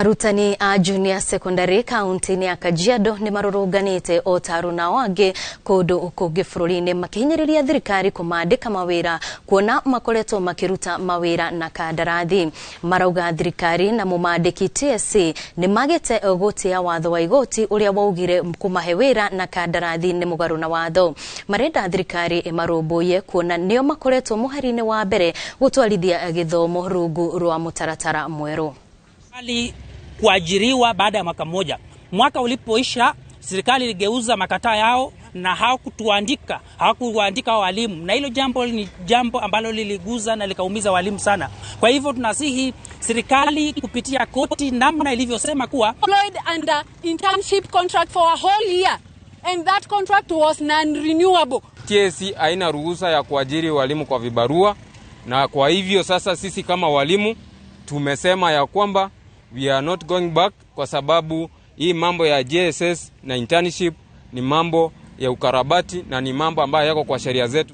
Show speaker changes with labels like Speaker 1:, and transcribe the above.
Speaker 1: Arutani a junior secondary kaunti-inĩ ya Kajiado nĩ marũrũnganĩte o ta aruna angĩ kũndũ kũngĩ bũrũri-inĩ makihinyĩrĩria thirikari kũmaandĩka mawĩra kuona makoretwo makĩruta mawĩra na kandarathi. Marauga thirikari na mũmaandĩki TSC nĩ magĩte gũtĩa watho wa igoti ũrĩa waugire kũmahe wĩra na kandarathi nĩ mũgarũ na watho. Marenda thirikari ĩmarũmbũiye kuona nĩo makoretwo mũhari-inĩ wa mbere gũtwarithia gĩthomo rungu rwa mũtaratara mwerũ.
Speaker 2: Kuajiriwa baada ya mwaka mmoja. Mwaka ulipoisha, serikali iligeuza makataa yao na hawakuandika walimu, na hilo jambo ni jambo ambalo liliguza na likaumiza walimu sana. Kwa hivyo tunasihi serikali kupitia koti namna ilivyosema kuwa
Speaker 3: employed under internship contract for a whole year and that contract was non-renewable.
Speaker 4: TSC haina ruhusa ya kuajiri walimu kwa vibarua, na kwa hivyo sasa sisi kama walimu tumesema ya kwamba we are not going back, kwa sababu hii mambo ya JSS na internship ni mambo ya ukarabati na ni mambo ambayo yako kwa sheria zetu.